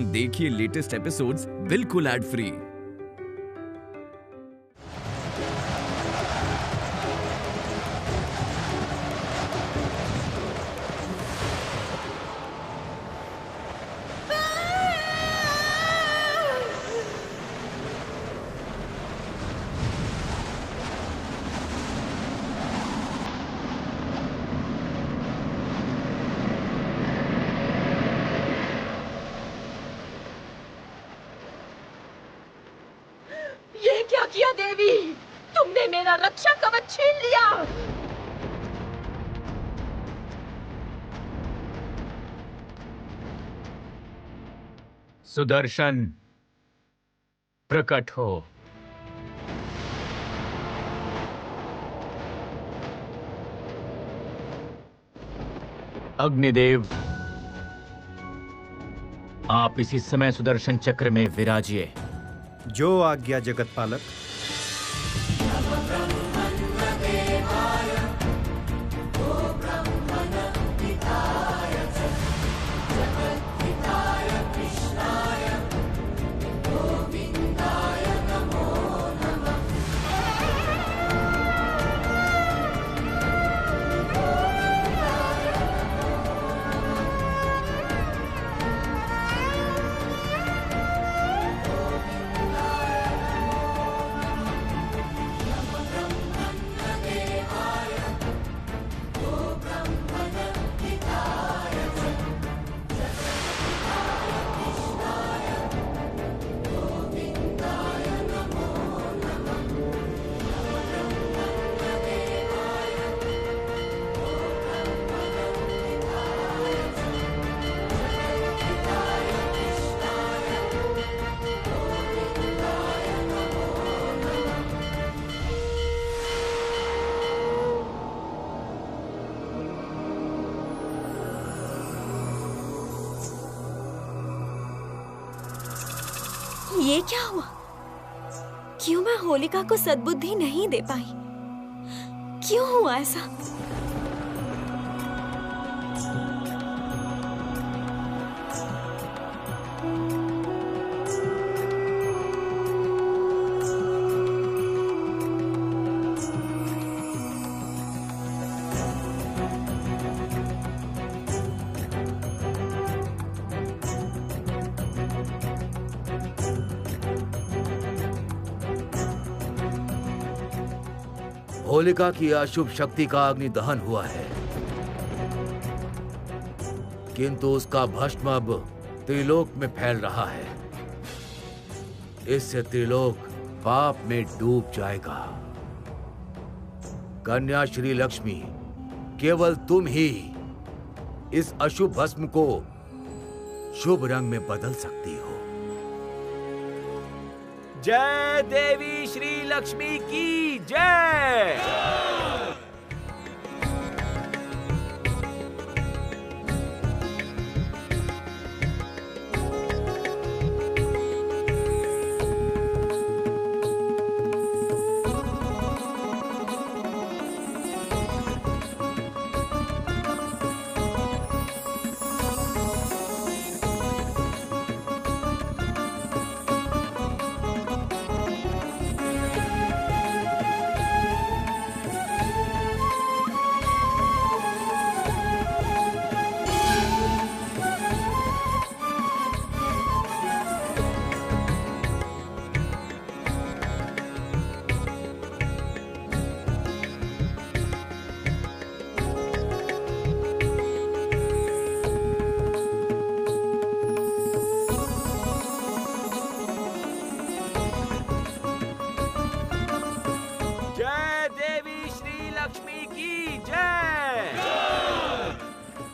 देखिए latest episodes बिल्कुल ad free. ये क्या किया देवी? तुमने मेरा रक्षा कवच छीन लिया। सुदर्शन, प्रकट हो। अग्निदेव, आप इसी समय सुदर्शन चक्र में विराजिए। जो आज्ञा जगत पालक। ये क्या हुआ? क्यों मैं होलिका को सद्बुद्धि नहीं दे पाई? क्यों हुआ ऐसा? होलिका की अशुभ शक्ति का अग्नि दहन हुआ है, किंतु उसका भस्म अब त्रिलोक में फैल रहा है। इससे त्रिलोक पाप में डूब जाएगा। कन्या श्री लक्ष्मी, केवल तुम ही इस अशुभ भस्म को शुभ रंग में बदल सकती हो। जय देवी श्री लक्ष्मी की जय।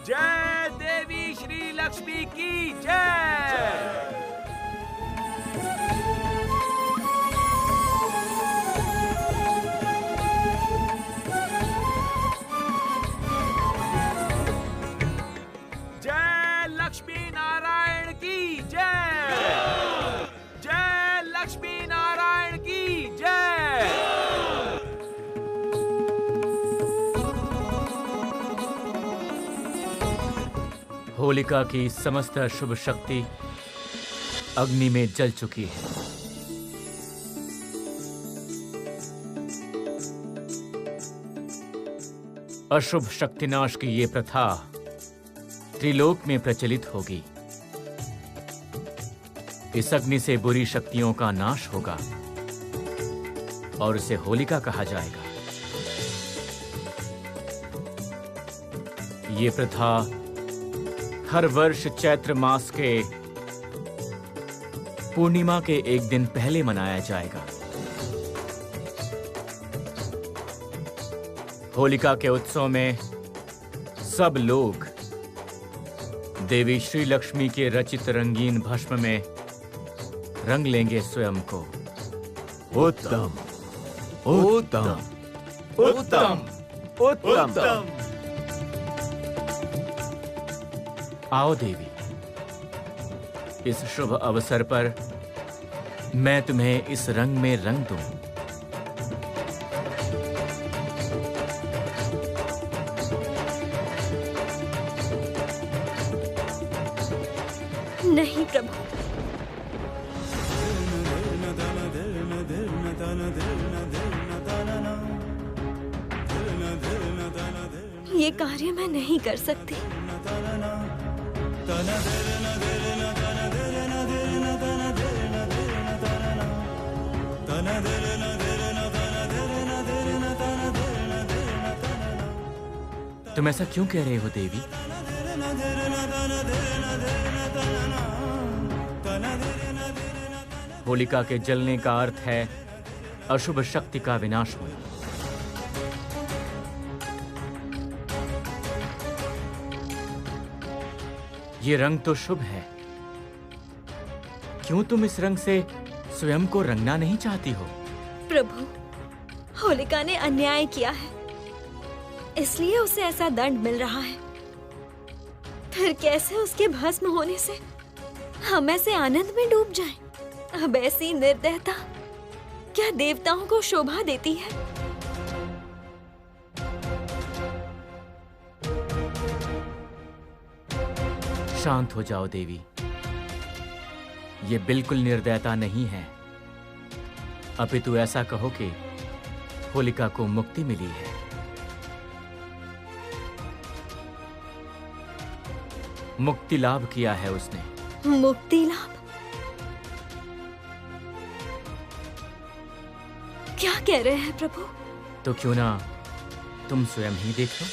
जय देवी श्री लक्ष्मी की जय। जय लक्ष्मी नारायण की जय। जय लक्ष्मी नारायण की जय। होलिका की समस्त शुभ शक्ति अग्नि में जल चुकी है। अशुभ शक्तिनाश की ये प्रथा त्रिलोक में प्रचलित होगी। इस अग्नि से बुरी शक्तियों का नाश होगा और इसे होलिका कहा जाएगा। ये प्रथा हर वर्ष चैत्र मास के पूर्णिमा के एक दिन पहले मनाया जाएगा। होलिका के उत्सव में सब लोग देवी श्री लक्ष्मी के रचित रंगीन भस्म में रंग लेंगे स्वयं को। उत्तम, उत्तम, उत्तम, उत्तम। आओ देवी, इस शुभ अवसर पर मैं तुम्हें इस रंग में रंग दूं। नहीं प्रभु, ये कार्य मैं नहीं कर सकती। तुम ऐसा क्यों कह रहे हो देवी? होलिका के जलने का अर्थ है अशुभ शक्ति का विनाश होना। ये रंग तो शुभ है, क्यों तुम इस रंग से स्वयं को रंगना नहीं चाहती हो? प्रभु, होलिका ने अन्याय किया है, इसलिए उसे ऐसा दंड मिल रहा है। फिर कैसे उसके भस्म होने से हम ऐसे आनंद में डूब जाएं? अब ऐसी निर्दयता क्या देवताओं को शोभा देती है? शांत हो जाओ देवी, ये बिल्कुल निर्दयता नहीं है। अपितु ऐसा कहो कि होलिका को मुक्ति मिली है। मुक्ति लाभ किया है उसने। मुक्ति लाभ? क्या कह रहे हैं प्रभु? तो क्यों ना तुम स्वयं ही देख लो।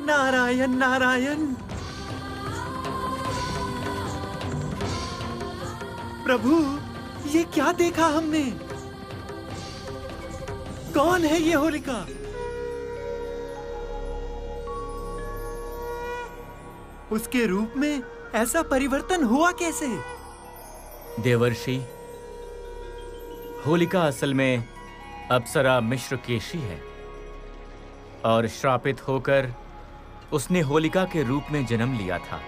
नारायण नारायण। प्रभु, ये क्या देखा हमने? कौन है ये होलिका? उसके रूप में ऐसा परिवर्तन हुआ कैसे? देवर्षि, होलिका असल में अप्सरा मिश्र केशी है और श्रापित होकर उसने होलिका के रूप में जन्म लिया था।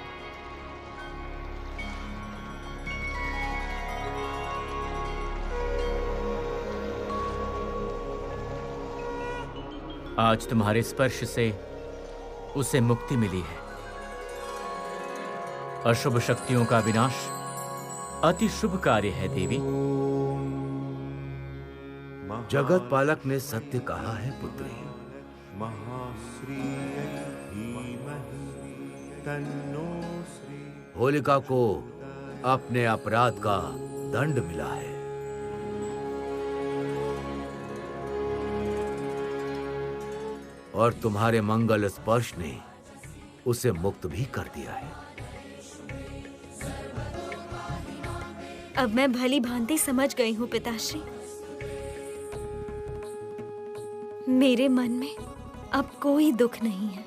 आज तुम्हारे स्पर्श से उसे मुक्ति मिली है। अशुभ शक्तियों का विनाश अति शुभ कार्य है देवी। जगत पालक ने सत्य कहा है पुत्री। होलिका को अपने अपराध का दंड मिला है और तुम्हारे मंगल स्पर्श ने उसे मुक्त भी कर दिया है। अब मैं भली भांति समझ गई हूँ पिताश्री। मेरे मन में अब कोई दुख नहीं है।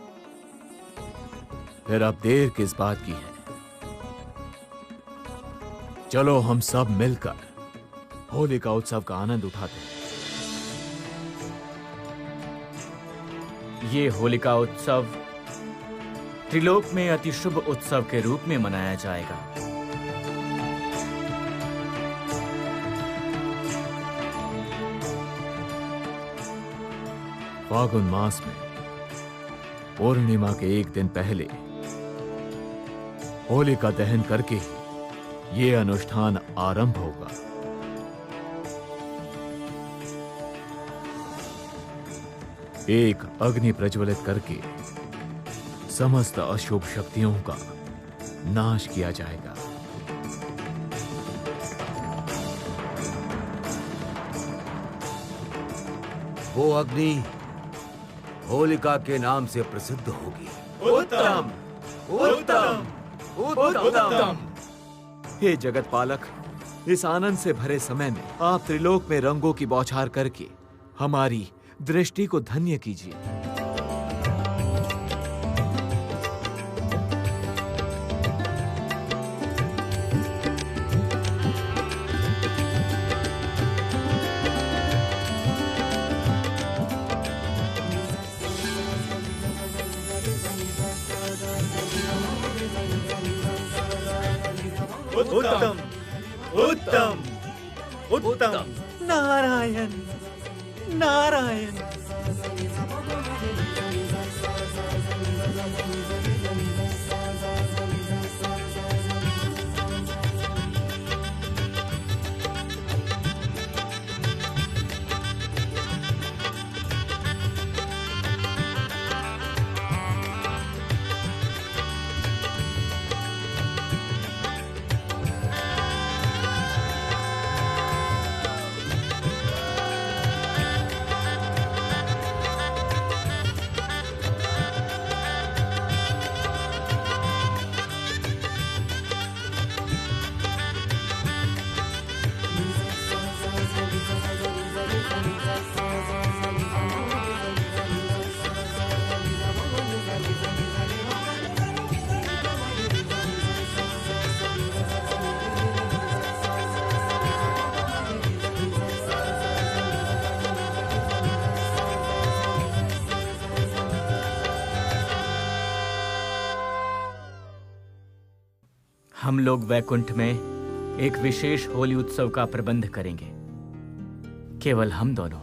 फिर अब देर किस बात की है? चलो हम सब मिलकर होलिका उत्सव का आनंद उठाते हैं। ये होलिका उत्सव त्रिलोक में अति शुभ उत्सव के रूप में मनाया जाएगा। फागुन मास में पूर्णिमा के एक दिन पहले होलिका दहन करके ये अनुष्ठान आरंभ होगा। एक अग्नि प्रज्वलित करके समस्त अशुभ शक्तियों का नाश किया जाएगा। वो अग्नि होलिका के नाम से प्रसिद्ध होगी। उत्तम, उत्तम, उत्तम। हे जगत पालक, इस आनंद से भरे समय में आप त्रिलोक में रंगों की बौछार करके हमारी दृष्टि को धन्य कीजिए। उत्तम, उत्तम, उत्तम। नारायण, नारायण। हम लोग वैकुंठ में एक विशेष होली उत्सव का प्रबंध करेंगे, केवल हम दोनों।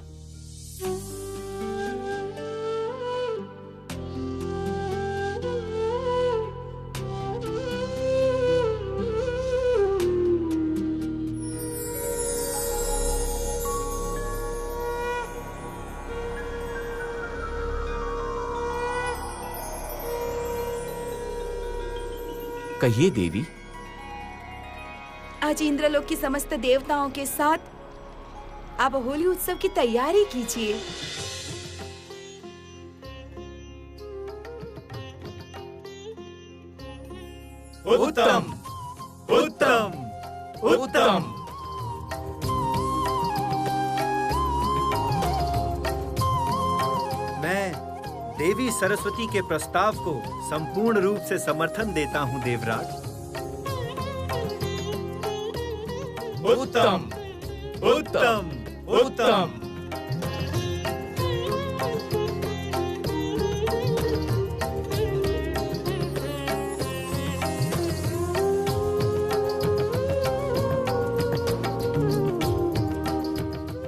कहिए देवी। आज इंद्रलोक की समस्त देवताओं के साथ आप होली उत्सव की तैयारी कीजिए। उत्तम, उत्तम, उत्तम। मैं देवी सरस्वती के प्रस्ताव को संपूर्ण रूप से समर्थन देता हूं देवराज। उत्तम, उत्तम, उत्तम।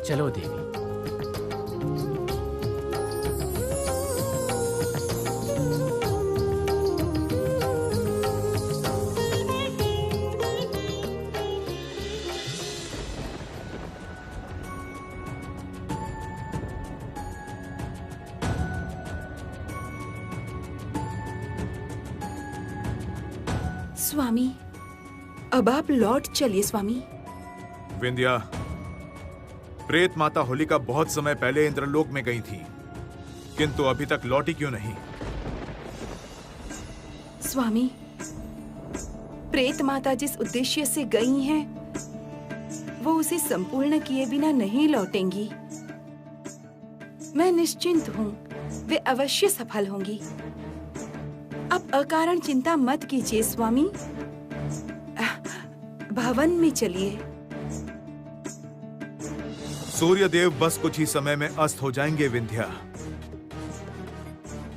चलो देवी। स्वामी, अब आप लौट चलिए स्वामी। विंध्या, प्रेत माता होलिका बहुत समय पहले इंद्रलोक में गई थी, किंतु अभी तक लौटी क्यों नहीं? स्वामी, प्रेत माता जिस उद्देश्य से गई हैं, वो उसे संपूर्ण किए बिना नहीं लौटेंगी। मैं निश्चिंत हूँ, वे अवश्य सफल होंगी। आप अकारण चिंता मत कीजिए स्वामी। भवन में चलिए। सूर्यदेव बस कुछ ही समय में अस्त हो जाएंगे विंध्या।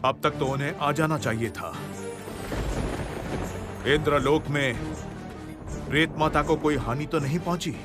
अब तक तो उन्हें आ जाना चाहिए था। इंद्रलोक में प्रेत माता को कोई हानि तो नहीं पहुंची?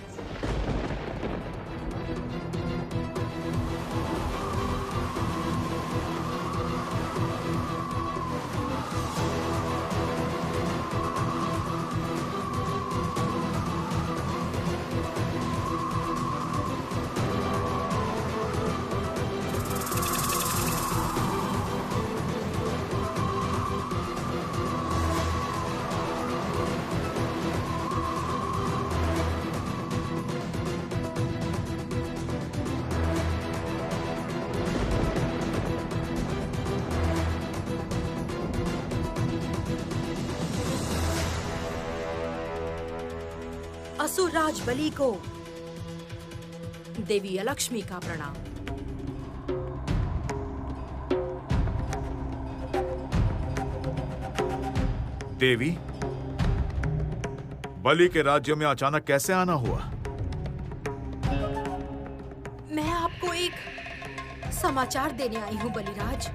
असुरराज बलि को देवी अलक्ष्मी का प्रणाम। देवी, बलि के राज्य में अचानक कैसे आना हुआ? मैं आपको एक समाचार देने आई हूँ बलिराज।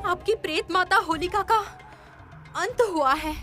आपकी प्रेत माता होलिका का अंत हुआ है।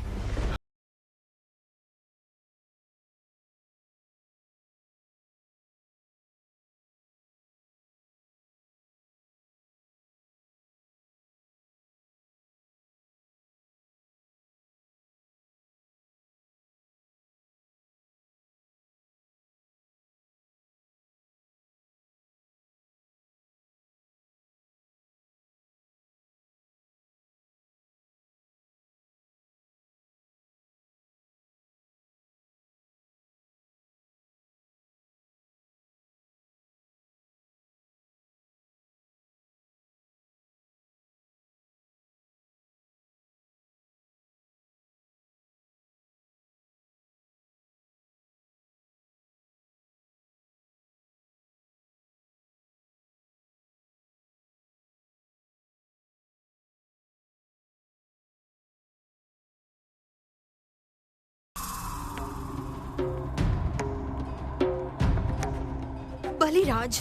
बलिराज,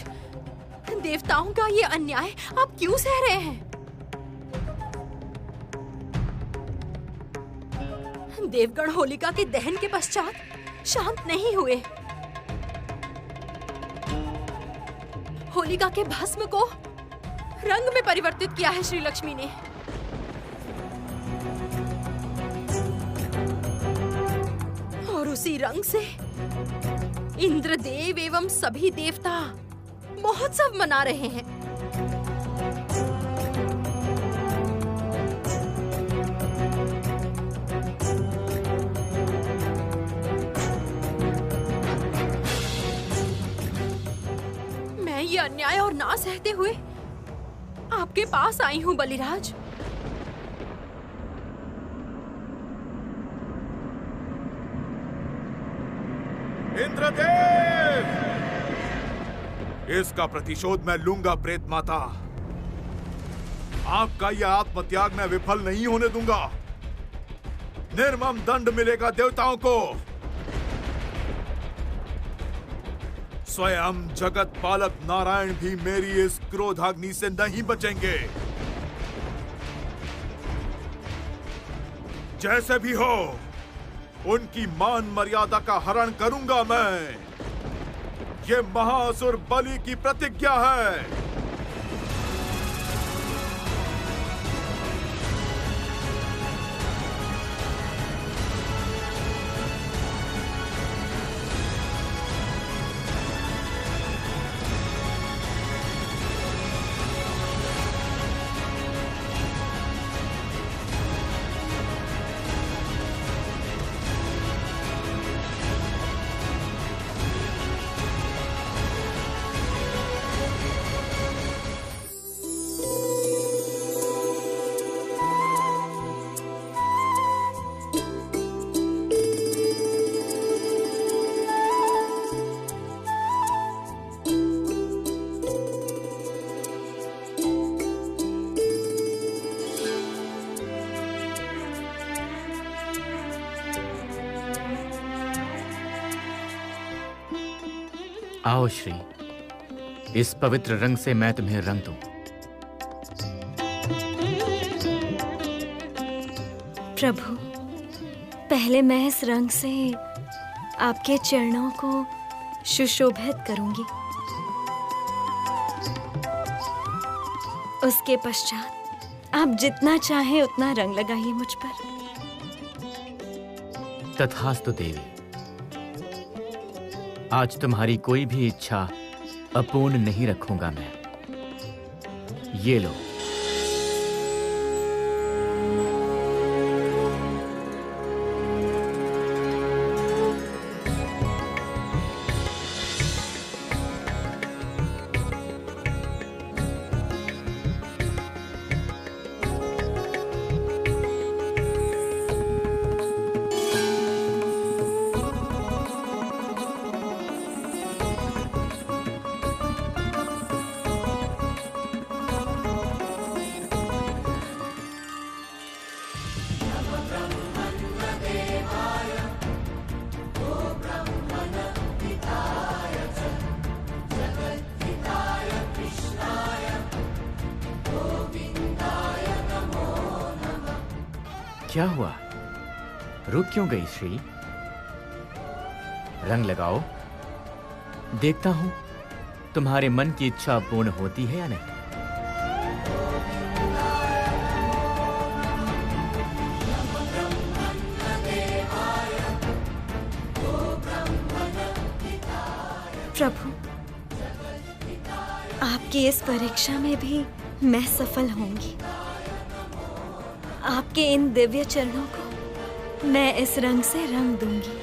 देवताओं का ये अन्याय आप क्यों सह रहे हैं? देवगण होलिका के दहन के पश्चात शांत नहीं हुए। होलिका के भस्म को रंग में परिवर्तित किया है श्री लक्ष्मी ने। और उसी रंग से इंद्रदेव एवं सभी देवता महोत्सव मना रहे हैं। मैं ये अन्याय और ना सहते हुए आपके पास आई हूँ बलिराज। इंद्रदेव, इसका प्रतिशोध मैं लूंगा प्रेत माता। आपका यह आत्मत्याग मैं विफल नहीं होने दूंगा। निर्मम दंड मिलेगा देवताओं को। स्वयं जगत पालक नारायण भी मेरी इस क्रोधाग्नि से नहीं बचेंगे। जैसे भी हो, उनकी मान मर्यादा का हरण करूंगा मैं। ये महाअसुर बलि की प्रतिज्ञा है। आओ श्री, इस पवित्र रंग से मैं तुम्हें रंग दूं। प्रभु, पहले मैं इस रंग से आपके चरणों को सुशोभित करूंगी। उसके पश्चात आप जितना चाहे उतना रंग लगाइए मुझ पर। तथास्तु देवी, आज तुम्हारी कोई भी इच्छा अपूर्ण नहीं रखूंगा मैं। ये लो। क्या हुआ? रुक क्यों गई श्री? रंग लगाओ, देखता हूं तुम्हारे मन की इच्छा पूर्ण होती है या नहीं। प्रभु, आपकी इस परीक्षा में भी मैं सफल होंगी। आपके इन दिव्य चरणों को मैं इस रंग से रंग दूंगी।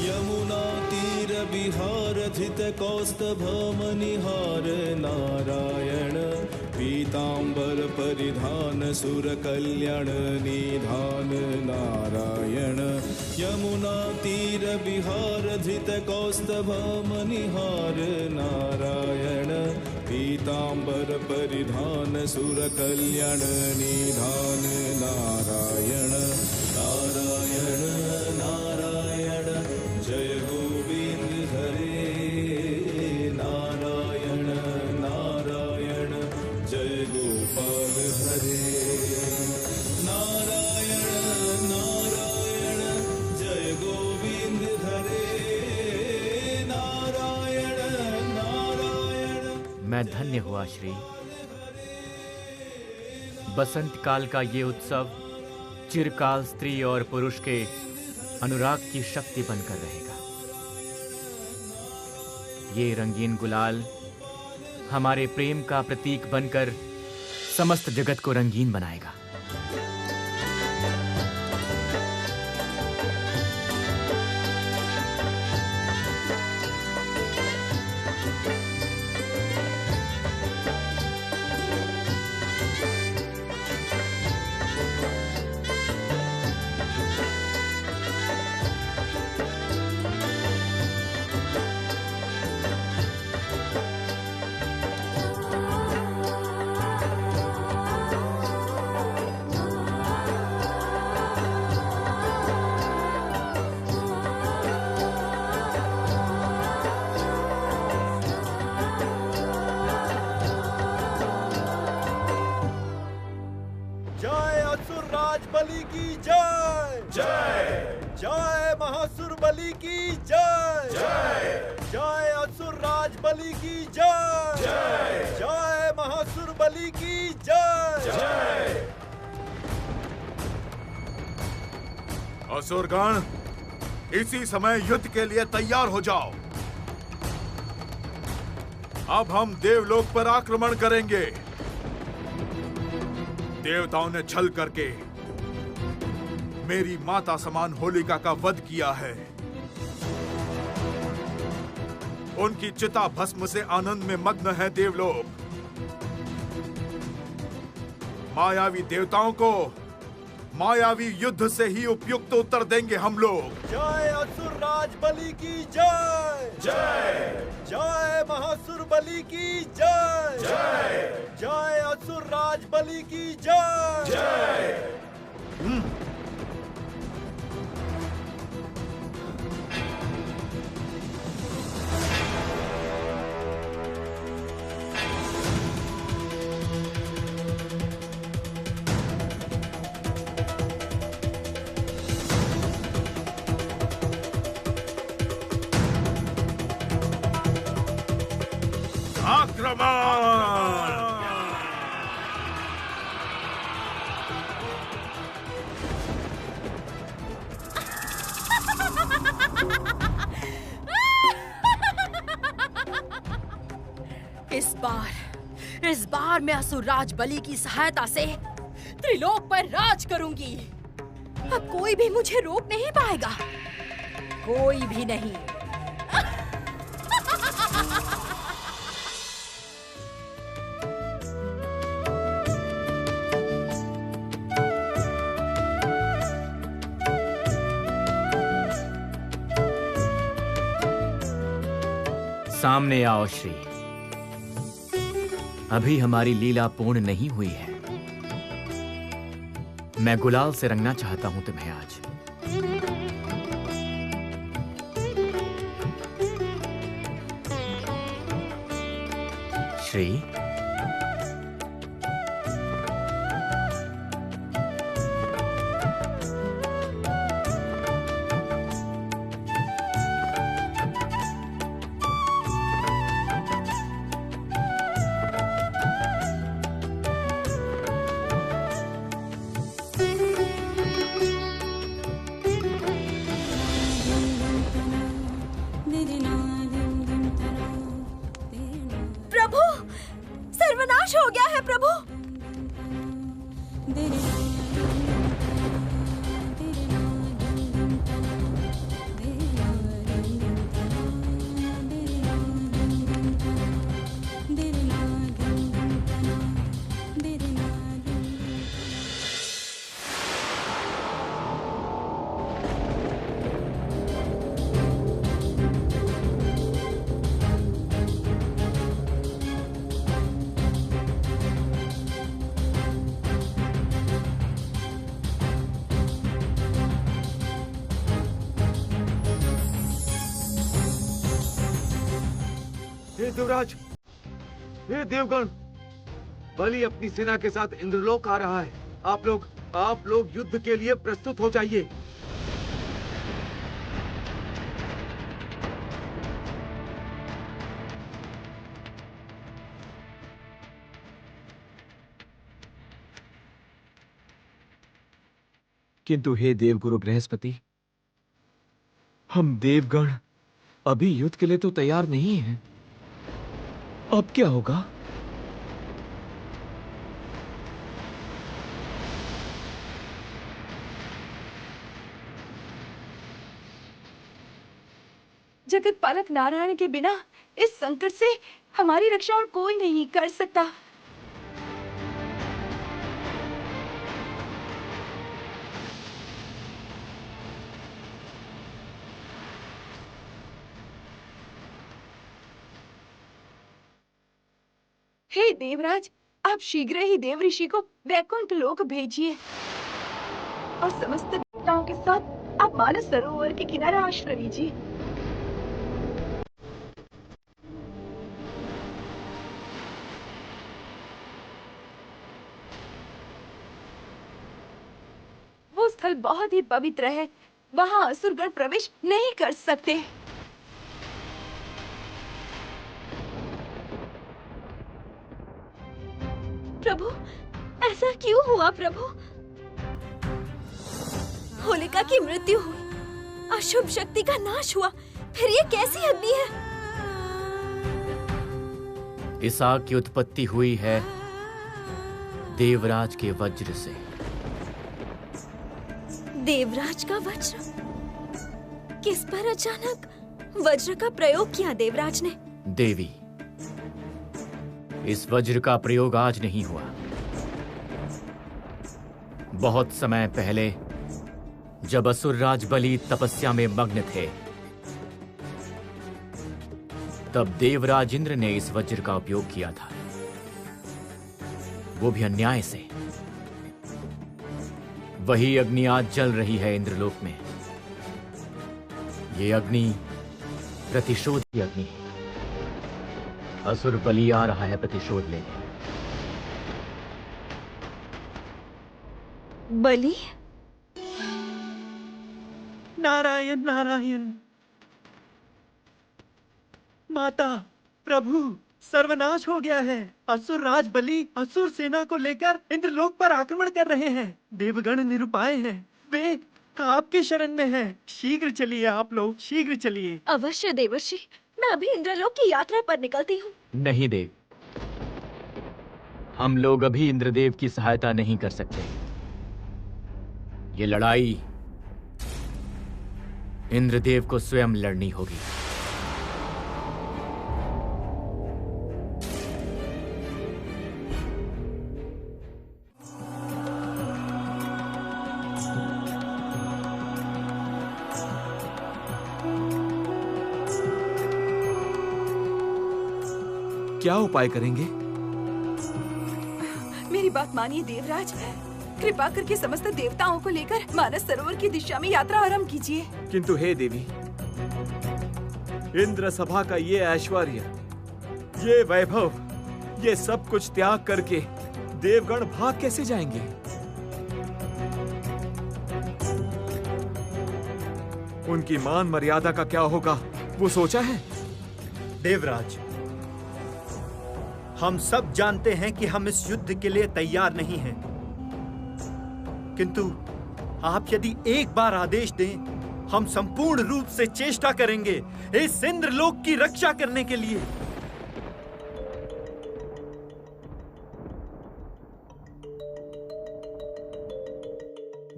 यमुना तीर विहार धित कौस्तभ मनिहार नारायण, पीतांबर परिधान सुर कल्याण निधान नारायण। यमुना तीर विहार धित कौस्तभ मनिहार नारायण, पीतांबर परिधान सुर कल्याण निधान नारायण। नारायण नारायण जय गोविंद हरे, नारायण नारायण जय गोपाल हरे। नारायण नारायण जय गोविंद हरे, नारायण नारायण। मैं धन्य हुआ श्री। बसंत काल का ये उत्सव चिरकाल स्त्री और पुरुष के अनुराग की शक्ति बनकर रहेगा। ये रंगीन गुलाल हमारे प्रेम का प्रतीक बनकर समस्त जगत को रंगीन बनाएगा। जय असुर राज बलि की जय। जय जय महासुर बलि की जय। जय जय असुर राज बलि की जय। जय जय महासुर बलि की जय। जय असुरगण, इसी समय युद्ध के लिए तैयार हो जाओ। अब हम देवलोक पर आक्रमण करेंगे। देवताओं ने छल करके मेरी माता समान होलिका का वध किया है। उनकी चिता भस्म से आनंद में मग्न है देवलोक। मायावी देवताओं को मायावी युद्ध से ही उपयुक्त उत्तर देंगे हम लोग। जय असुर राज बलि की जय। जय जय महासुर बलि की जय। जय जय असुर राज बलि की जय। जय आक्रमण। इस बार मैं असुरराज बलि की सहायता से त्रिलोक पर राज करूंगी। अब कोई भी मुझे रोक नहीं पाएगा, कोई भी नहीं। सामने आओ श्री। अभी हमारी लीला पूर्ण नहीं हुई है। मैं गुलाल से रंगना चाहता हूं तुम्हें आज। श्री, प्रभु, सर्वनाश हो गया है प्रभु। हे देवराज, हे देवगण, बलि अपनी सेना के साथ इंद्रलोक आ रहा है। आप लोग युद्ध के लिए प्रस्तुत हो जाइए। किंतु हे देवगुरु बृहस्पति, हम देवगण अभी युद्ध के लिए तो तैयार नहीं हैं। अब क्या होगा? जगत पालक नारायण के बिना इस संकट से हमारी रक्षा और कोई नहीं कर सकता। हे देवराज, आप शीघ्र ही देव ऋषि को वैकुंठ लोक भेजिए और समस्त देवताओं के साथ आप मानस सरोवर के किनारे आश्रय लीजिए। वो स्थल बहुत ही पवित्र है, वहाँ असुरगण प्रवेश नहीं कर सकते। प्रभु, ऐसा क्यों हुआ प्रभु? होलिका की मृत्यु हुई, अशुभ शक्ति का नाश हुआ, फिर ये कैसी अग्नि है? इस आग की उत्पत्ति हुई है देवराज के वज्र से। देवराज का वज्र? किस पर अचानक वज्र का प्रयोग किया देवराज ने? देवी, इस वज्र का प्रयोग आज नहीं हुआ। बहुत समय पहले जब असुरराज बलि तपस्या में मग्न थे, तब देवराज इंद्र ने इस वज्र का उपयोग किया था, वो भी अन्याय से। वही अग्नि आज जल रही है इंद्रलोक में। ये अग्नि प्रतिशोध की अग्नि है। असुर बलि आ रहा है प्रतिशोध लेने। बलि? नारायण नारायण। माता, प्रभु, सर्वनाश हो गया है। असुर राज बलि असुर सेना को लेकर इंद्रलोक पर आक्रमण कर रहे हैं। देवगण निरुपाय हैं, वे आपके शरण में हैं। शीघ्र चलिए आप लोग, शीघ्र चलिए। अवश्य देवर्षि, मैं अभी इंद्रलोक की यात्रा पर निकलती हूँ। नहीं देव, हम लोग अभी इंद्रदेव की सहायता नहीं कर सकते। ये लड़ाई इंद्रदेव को स्वयं लड़नी होगी। क्या उपाय करेंगे? मेरी बात मानिए देवराज, कृपा करके समस्त देवताओं को लेकर मानस सरोवर की दिशा में यात्रा आरंभ कीजिए। किंतु हे देवी, इंद्र सभा का ये ऐश्वर्य, ये वैभव, ये सब कुछ त्याग करके देवगण भाग कैसे जाएंगे? उनकी मान मर्यादा का क्या होगा, वो सोचा है? देवराज, हम सब जानते हैं कि हम इस युद्ध के लिए तैयार नहीं हैं। किंतु आप यदि एक बार आदेश दें, हम संपूर्ण रूप से चेष्टा करेंगे इस इंद्रलोक की रक्षा करने के लिए।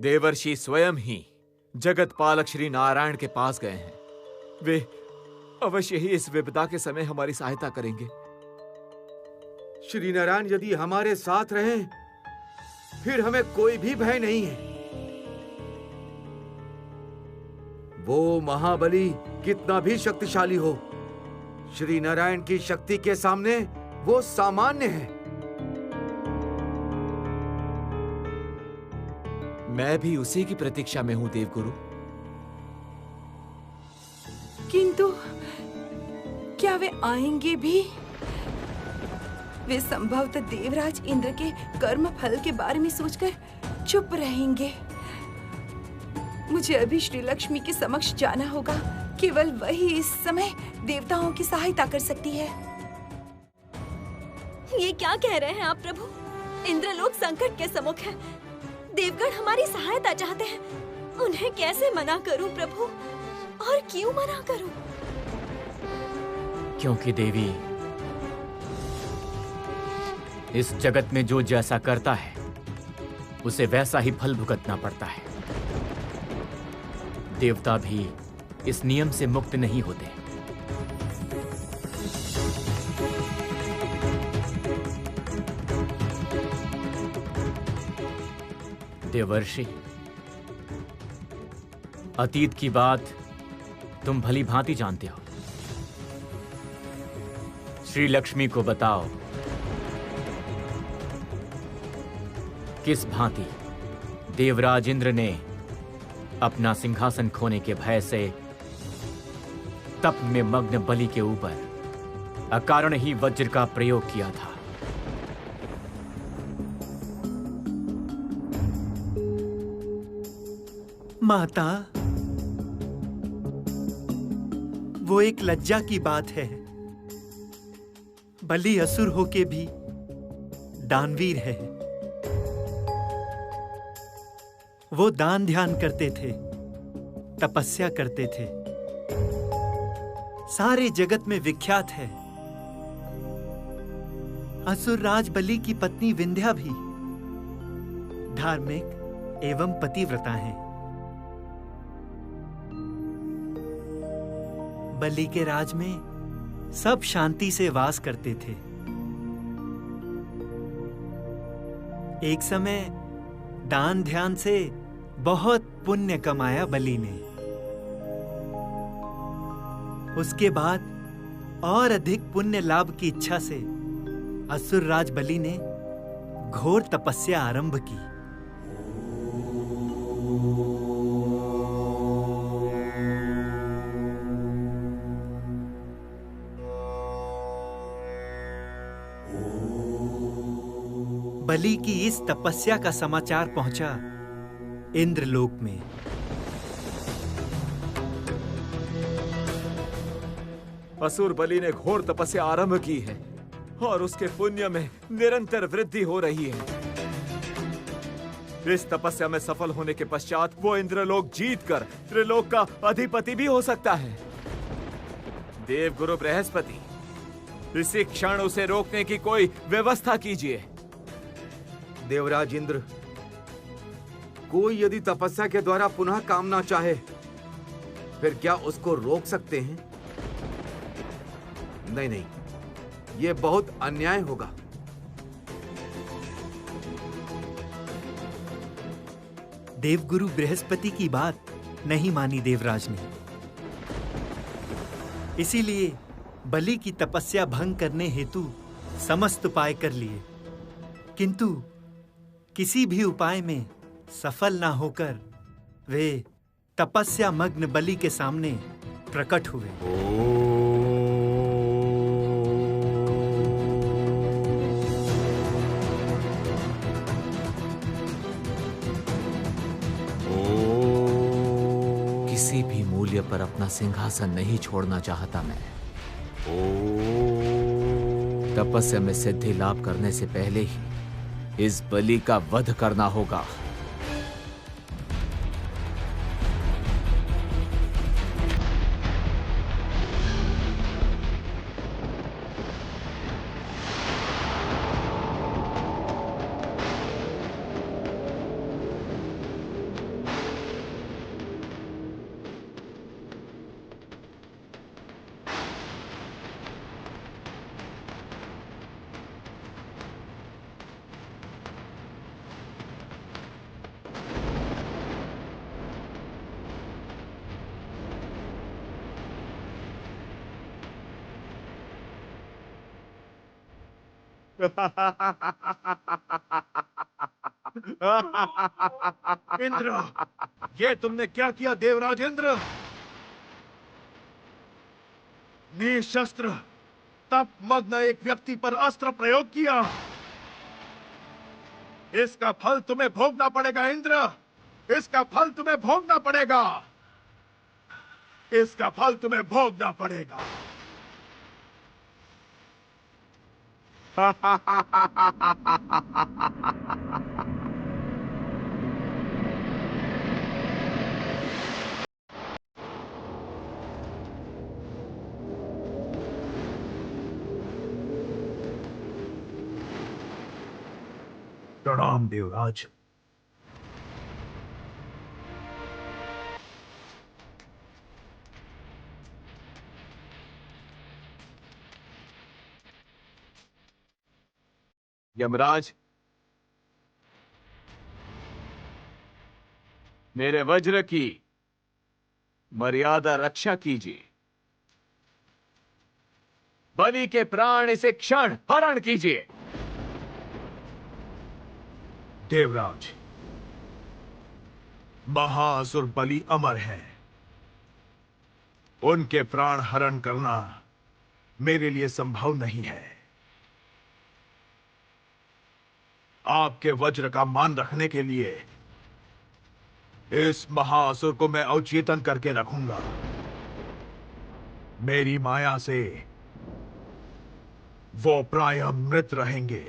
देवर्षि स्वयं ही जगत पालक श्री नारायण के पास गए हैं। वे अवश्य ही इस विपदा के समय हमारी सहायता करेंगे। श्री नारायण यदि हमारे साथ रहें, फिर हमें कोई भी भय नहीं है। वो महाबली कितना भी शक्तिशाली हो, श्री नारायण की शक्ति के सामने वो सामान्य है। मैं भी उसी की प्रतीक्षा में हूं देवगुरु। किंतु क्या वे आएंगे भी? वे संभवतः देवराज इंद्र के कर्म फल के बारे में सोचकर चुप रहेंगे। मुझे अभी श्री लक्ष्मी के समक्ष जाना होगा। केवल वही इस समय देवताओं की सहायता कर सकती है। ये क्या कह रहे हैं आप प्रभु? इंद्रलोक संकट के सम्मुख है। देवगण हमारी सहायता चाहते हैं। उन्हें कैसे मना करूं प्रभु? और क्यों मना करूं? क्योंकि देवी, इस जगत में जो जैसा करता है उसे वैसा ही फल भुगतना पड़ता है। देवता भी इस नियम से मुक्त नहीं होते। देवर्षि, अतीत की बात तुम भली भांति जानते हो। श्री लक्ष्मी को बताओ किस भांति देवराज इंद्र ने अपना सिंहासन खोने के भय से तप में मग्न बलि के ऊपर अकारण ही वज्र का प्रयोग किया था। माता, वो एक लज्जा की बात है। बलि असुर होके भी दानवीर है। वो दान ध्यान करते थे, तपस्या करते थे, सारे जगत में विख्यात है। असुर राज बलि की पत्नी विंध्या भी धार्मिक एवं पतिव्रता है। बलि के राज में सब शांति से वास करते थे। एक समय दान ध्यान से बहुत पुण्य कमाया बलि ने। उसके बाद और अधिक पुण्य लाभ की इच्छा से असुर राज बलि ने घोर तपस्या आरंभ की। बलि की इस तपस्या का समाचार पहुंचा इंद्रलोक में। असुर बलि ने घोर तपस्या आरंभ की है। और उसके पुण्य में निरंतर वृद्धि हो रही है। इस तपस्या में सफल होने के पश्चात वो इंद्रलोक जीतकर त्रिलोक का अधिपति भी हो सकता है। देवगुरु बृहस्पति, इसी क्षण उसे रोकने की कोई व्यवस्था कीजिए। देवराज इंद्र, कोई यदि तपस्या के द्वारा पुनः कामना चाहे, फिर क्या उसको रोक सकते हैं? नहीं नहीं, ये बहुत अन्याय होगा। देवगुरु बृहस्पति की बात नहीं मानी देवराज ने, इसीलिए बलि की तपस्या भंग करने हेतु समस्त उपाय कर लिए, किंतु किसी भी उपाय में सफल ना होकर वे तपस्या मग्न बलि के सामने प्रकट हुए। किसी भी मूल्य पर अपना सिंहासन नहीं छोड़ना चाहता मैं। तपस्या में सिद्धि लाभ करने से पहले ही इस बलि का वध करना होगा। इंद्र, ये तुमने क्या किया देवराज इंद्र? निशस्त्र तप मग्न एक व्यक्ति पर अस्त्र प्रयोग किया। इसका फल तुम्हें भोगना पड़ेगा इंद्र, इसका फल तुम्हें भोगना पड़ेगा, इसका फल तुम्हें भोगना पड़ेगा। प्रणाम देवराज। यमराज, मेरे वज्र की मर्यादा रक्षा कीजिए। बलि के प्राण इसे क्षण हरण कीजिए। देवराज, महाअसुर बलि अमर है, उनके प्राण हरण करना मेरे लिए संभव नहीं है। आपके वज्र का मान रखने के लिए इस महाअसुर को मैं अवचेतन करके रखूंगा। मेरी माया से वो प्रायः मृत रहेंगे,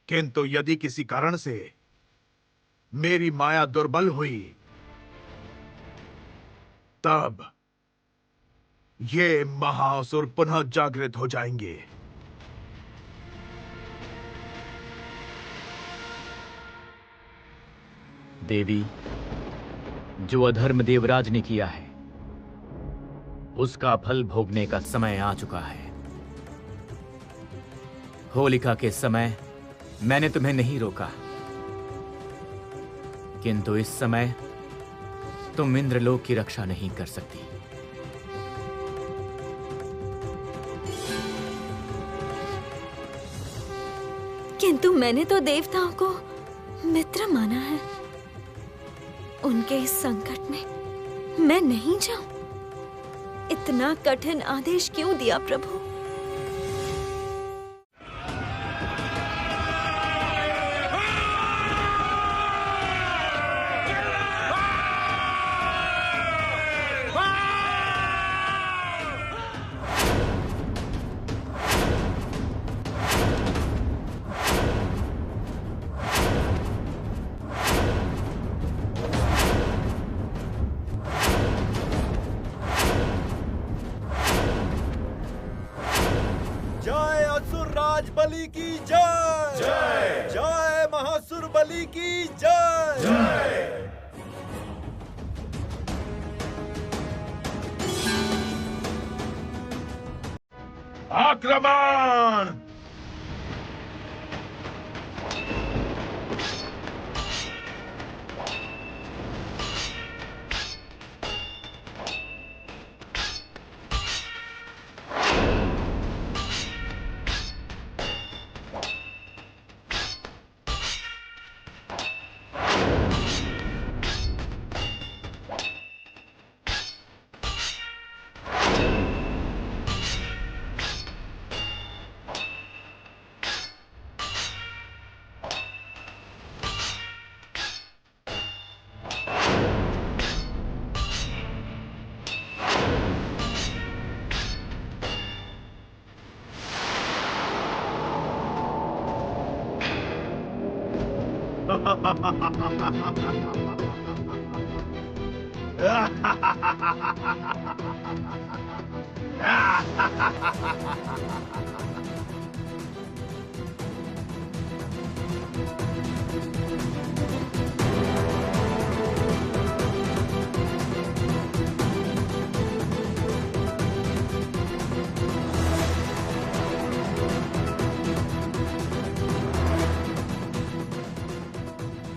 किंतु यदि किसी कारण से मेरी माया दुर्बल हुई, तब ये महाअसुर पुनः जागृत हो जाएंगे। देवी, जो अधर्म देवराज ने किया है उसका फल भोगने का समय आ चुका है। होलिका के समय मैंने तुम्हें नहीं रोका, किंतु इस समय तुम इंद्रलोक की रक्षा नहीं कर सकती। किंतु मैंने तो देवताओं को मित्र माना है। उनके इस संकट में मैं नहीं जाऊं। इतना कठिन आदेश क्यों दिया प्रभु? असुर राज बलि की जय। जय जय महासुर बलि की जय। जय आक्रमण।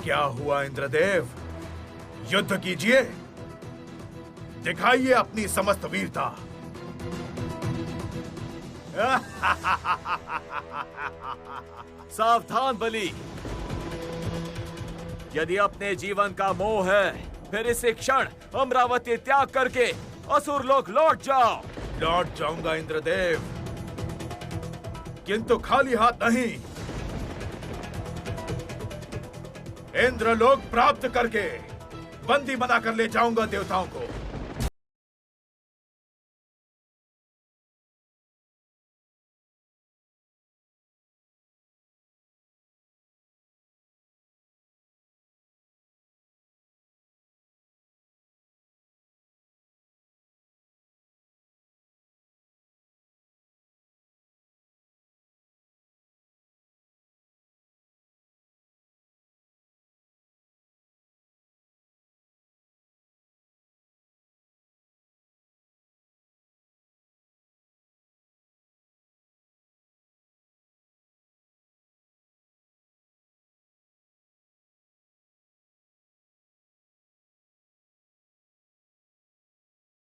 क्या हुआ इंद्रदेव? युद्ध कीजिए, दिखाइए अपनी समस्त वीरता। सावधान बलि, यदि अपने जीवन का मोह है फिर इसी क्षण अमरावती त्याग करके असुर लोक लौट जाओ। लौट जाऊंगा इंद्रदेव, किंतु खाली हाथ नहीं। इंद्रलोक प्राप्त करके बंदी बनाकर ले जाऊंगा देवताओं को।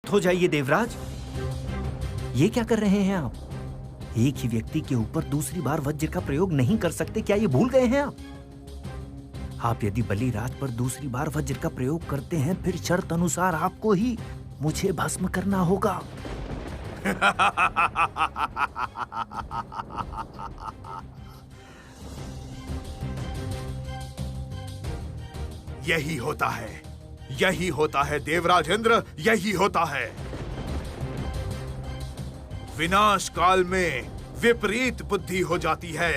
हो जाइए देवराज, ये क्या कर रहे हैं आप? एक ही व्यक्ति के ऊपर दूसरी बार वज्र का प्रयोग नहीं कर सकते, क्या ये भूल गए हैं आप? आप यदि बलिराज पर दूसरी बार वज्र का प्रयोग करते हैं फिर शर्त अनुसार आपको ही मुझे भस्म करना होगा। यही होता है, यही होता है देवराज इंद्र, यही होता है। विनाश काल में विपरीत बुद्धि हो जाती है।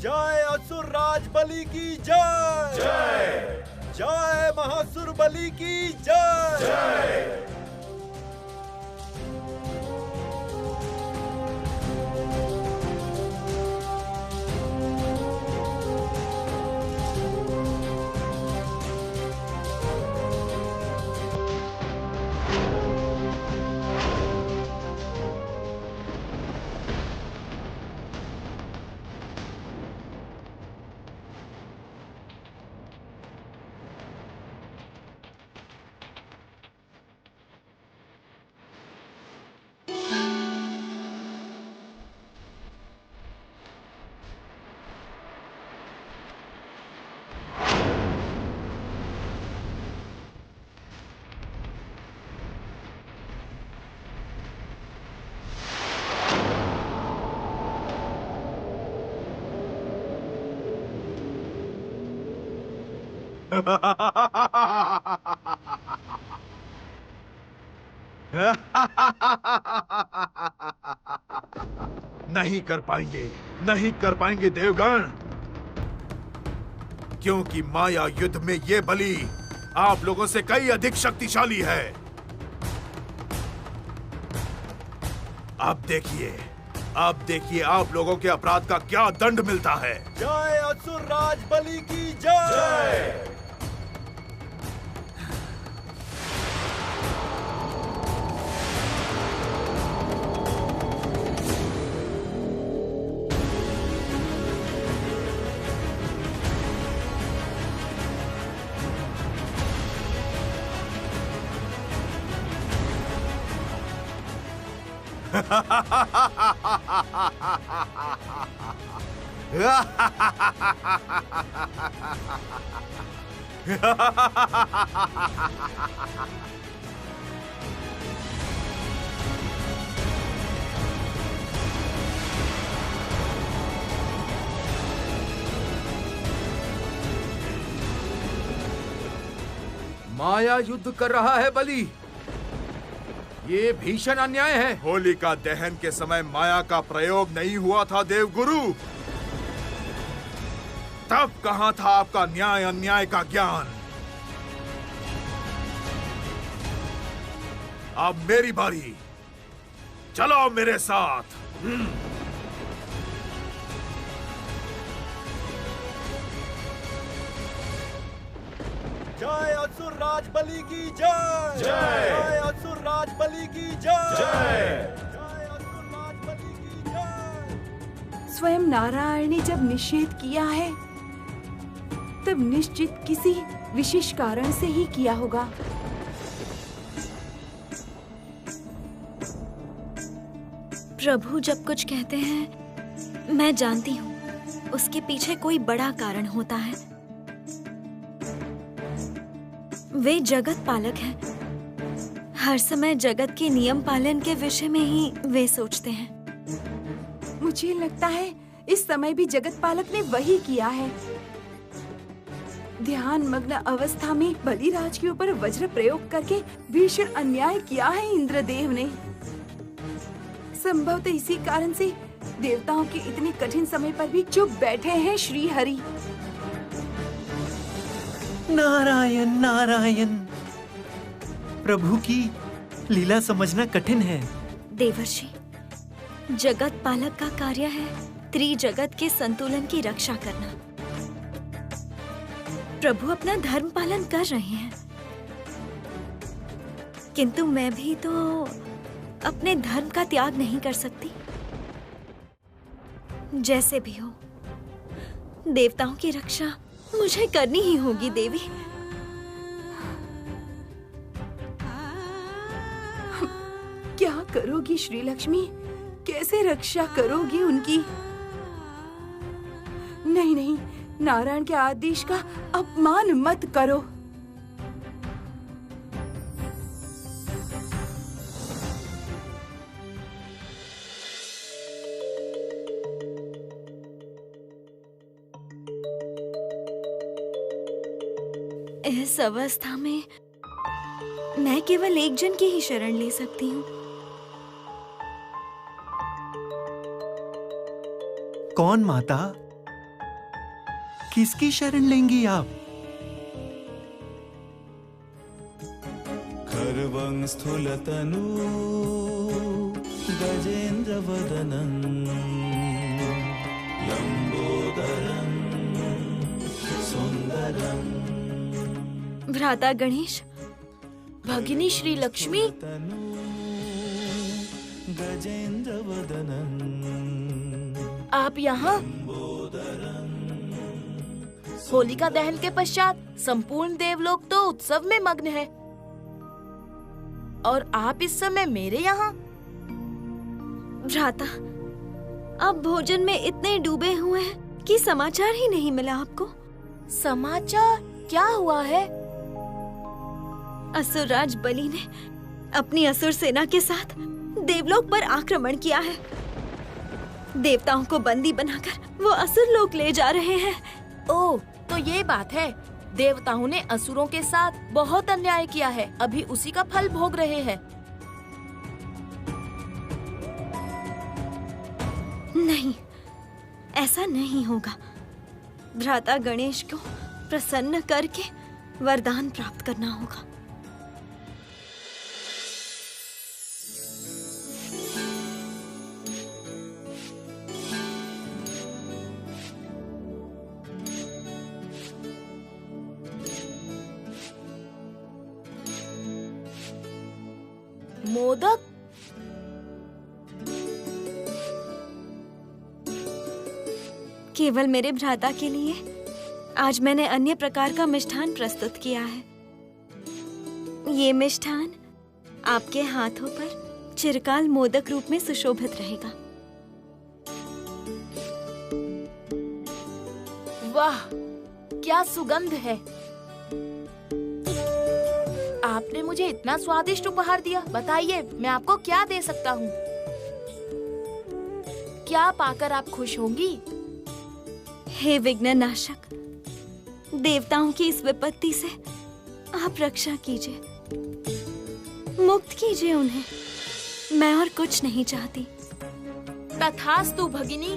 जय असुर राज बलि की जय। जय जय महासुर बलि की जय। जय नहीं कर पाएंगे, नहीं कर पाएंगे देवगण, क्योंकि माया युद्ध में ये बलि आप लोगों से कई अधिक शक्तिशाली है। अब देखिए आप लोगों के अपराध का क्या दंड मिलता है। जय असुर राज बलि की जय। माया युद्ध कर रहा है बलि। ये भीषण अन्याय है। होलिका दहन के समय माया का प्रयोग नहीं हुआ था देवगुरु। तब कहां था आपका न्याय अन्याय का ज्ञान। अब मेरी बारी, चलो मेरे साथ। जय असुर राज बलि की जय। जय असुर राज बलि की जय। जय असुर राज बलि की जय। स्वयं नारायण ने जब निषेध किया है तब निश्चित किसी विशेष कारण से ही किया होगा। प्रभु जब कुछ कहते हैं मैं जानती हूँ, उसके पीछे कोई बड़ा कारण होता है। वे जगत पालक हैं। हर समय जगत के नियम पालन के विषय में ही वे सोचते हैं। मुझे लगता है इस समय भी जगत पालक ने वही किया है। ध्यान मग्न अवस्था में बलिराज के ऊपर वज्र प्रयोग करके भीषण अन्याय किया है इंद्रदेव ने। संभवतः इसी कारण से देवताओं के इतने कठिन समय पर भी चुप बैठे हैं श्री हरि। नारायण नारायण। प्रभु की लीला समझना कठिन है। देवर्षि, जगत पालक का कार्य है त्रिजगत के संतुलन की रक्षा करना। प्रभु अपना धर्म पालन कर रहे हैं, किंतु मैं भी तो अपने धर्म का त्याग नहीं कर सकती। जैसे भी हो, देवताओं की रक्षा मुझे करनी ही होगी देवी। क्या करोगी श्री लक्ष्मी? कैसे रक्षा करोगी उनकी? नहीं नहीं, नारायण के आदेश का अपमान मत करो। इस अवस्था में मैं केवल एक जन की ही शरण ले सकती हूँ। कौन माता? किसकी शरण लेंगी आप? खर्वं स्थूलतनु गजेन्द्र वदनं लंबोदरं सुंदरं। भ्राता गणेश, भगिनी श्री लक्ष्मी, गजेन्द्र वदनं आप यहाँ? होलिका दहन के पश्चात संपूर्ण देवलोक तो उत्सव में मग्न है और आप इस समय मेरे यहाँ? भ्राता, आप भोजन में इतने डूबे हुए हैं कि समाचार ही नहीं मिला आपको। समाचार? क्या हुआ है? असुरराज बलि ने अपनी असुर सेना के साथ देवलोक पर आक्रमण किया है। देवताओं को बंदी बनाकर वो असुर लोक ले जा रहे हैं। ओह, तो ये बात है। देवताओं ने असुरों के साथ बहुत अन्याय किया है, अभी उसी का फल भोग रहे हैं। नहीं, ऐसा नहीं होगा। भ्राता गणेश को प्रसन्न करके वरदान प्राप्त करना होगा। मोदक? केवल मेरे भ्राता के लिए आज मैंने अन्य प्रकार का मिष्ठान प्रस्तुत किया है। ये मिष्ठान आपके हाथों पर चिरकाल मोदक रूप में सुशोभित रहेगा। वाह, क्या सुगंध है! आपने मुझे इतना स्वादिष्ट उपहार दिया। बताइए, मैं आपको क्या दे सकता हूँ? क्या पाकर आप खुश होंगी? हे विघ्न नाशक, देवताओं की इस विपत्ति से आप रक्षा कीजिए, मुक्त कीजिए उन्हें। मैं और कुछ नहीं चाहती। तथास्तु भगिनी।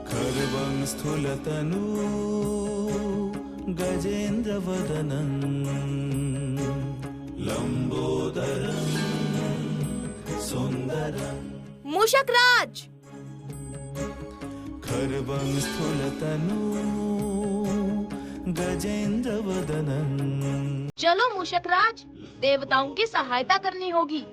खर्वं स्थूलतनु गजेन्द्र वदनं लंबोदरं सुंदरं। मूषकराज! खर्वं स्थूलतनु गजेन्द्र वदनं। चलो मूषकराज, देवताओं की सहायता करनी होगी।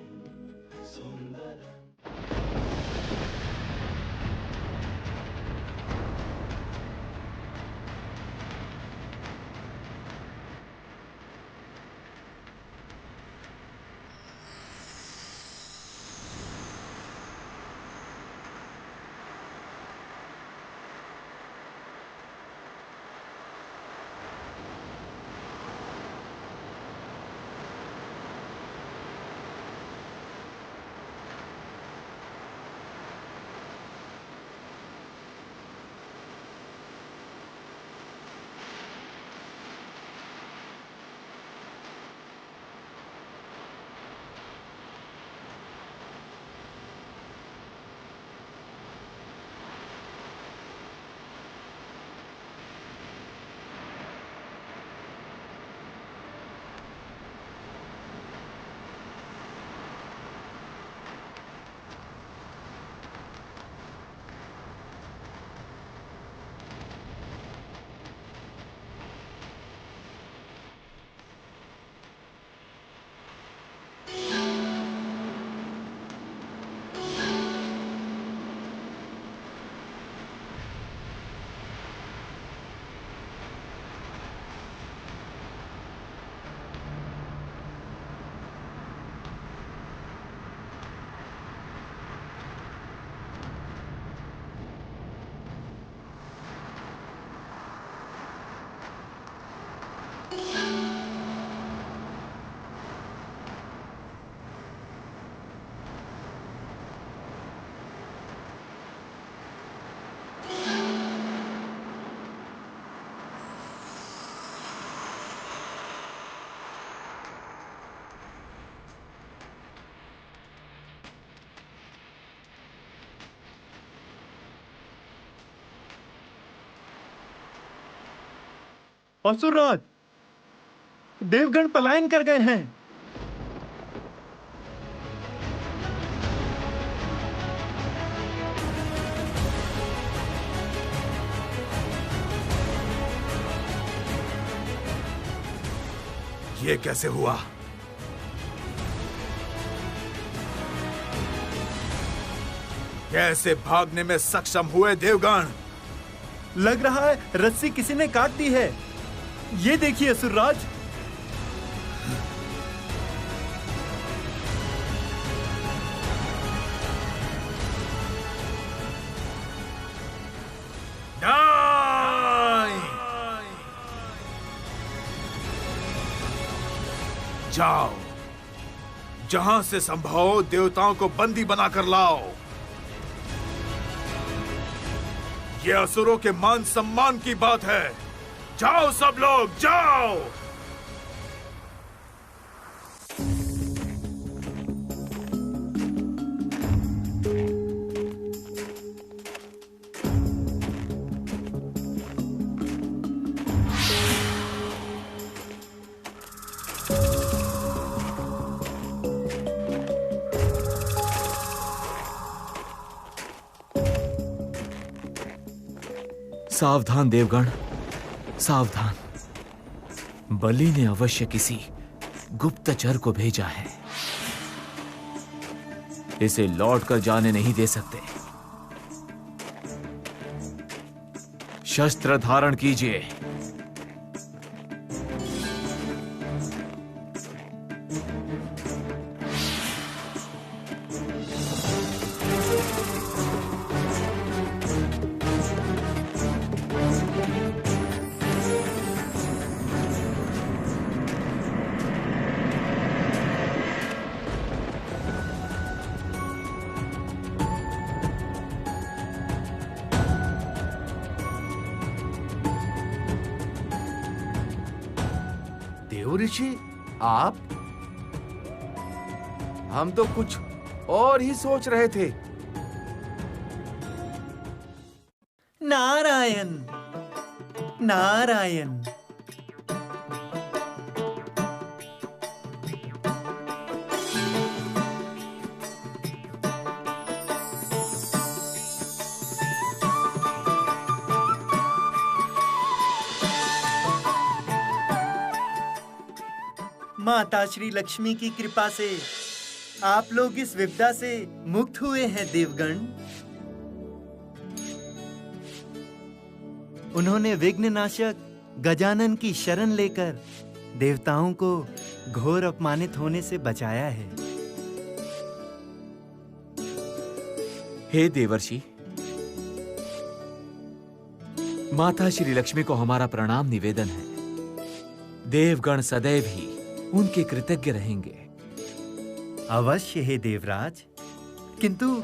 असुरराज, देवगण पलायन कर गए हैं। ये कैसे हुआ? कैसे भागने में सक्षम हुए देवगण? लग रहा है रस्सी किसी ने काट दी है। ये देखिए असुरराज। जाओ, जहां से संभव देवताओं को बंदी बनाकर लाओ। ये असुरों के मान सम्मान की बात है। जाओ सब लोग, जाओ। सावधान देवगण, सावधान। बलि ने अवश्य किसी गुप्तचर को भेजा है। इसे लौटकर जाने नहीं दे सकते। शस्त्र धारण कीजिए। ऋषि, आप? हम तो कुछ और ही सोच रहे थे। नारायण नारायण। माता श्री लक्ष्मी की कृपा से आप लोग इस विपदा से मुक्त हुए हैं देवगण। उन्होंने विघ्ननाशक गजानन की शरण लेकर देवताओं को घोर अपमानित होने से बचाया है। हे देवर्षि, माता श्री लक्ष्मी को हमारा प्रणाम निवेदन है। देवगण सदैव ही उनके कृतज्ञ रहेंगे। अवश्य है देवराज, किंतु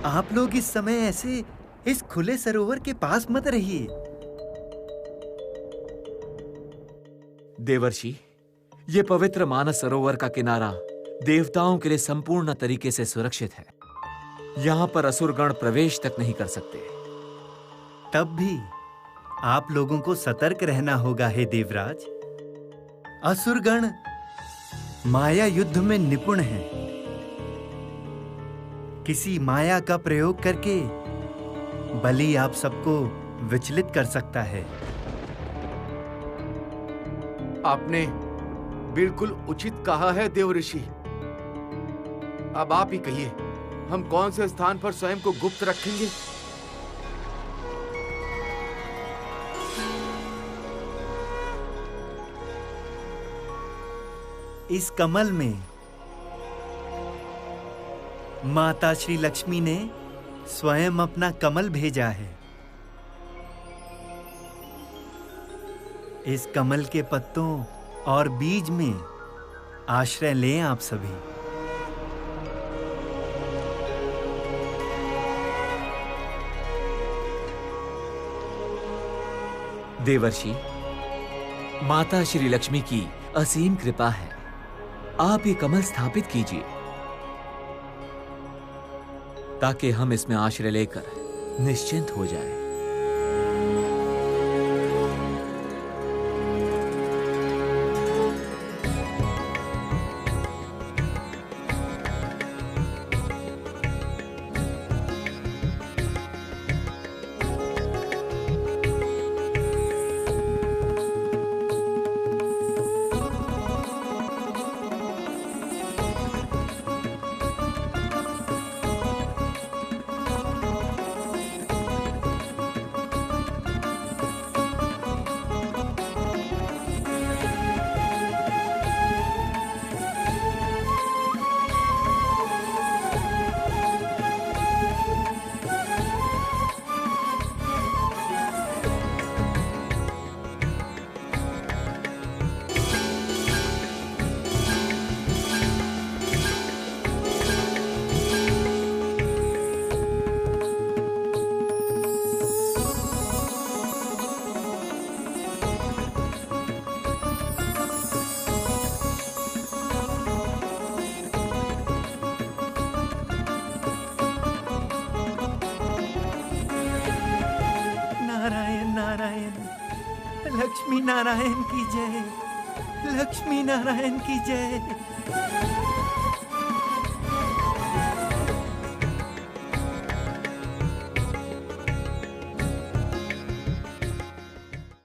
आप लोग इस समय ऐसे इस खुले सरोवर के पास मत रहिए। देवर्षि, ये पवित्र मानस सरोवर का किनारा देवताओं के लिए संपूर्ण तरीके से सुरक्षित है। यहां पर असुरगण प्रवेश तक नहीं कर सकते। तब भी आप लोगों को सतर्क रहना होगा हे देवराज। असुरगण माया युद्ध में निपुण हैं। किसी माया का प्रयोग करके बलि आप सबको विचलित कर सकता है। आपने बिल्कुल उचित कहा है देवऋषि। अब आप ही कहिए, हम कौन से स्थान पर स्वयं को गुप्त रखेंगे? इस कमल में माता श्री लक्ष्मी ने स्वयं अपना कमल भेजा है। इस कमल के पत्तों और बीज में आश्रय लें आप सभी। देवर्षि, माता श्री लक्ष्मी की असीम कृपा है। आप ये कमल स्थापित कीजिए ताकि हम इसमें आश्रय लेकर निश्चिंत हो जाएं। लक्ष्मी नारायण की जय। लक्ष्मी नारायण की जय।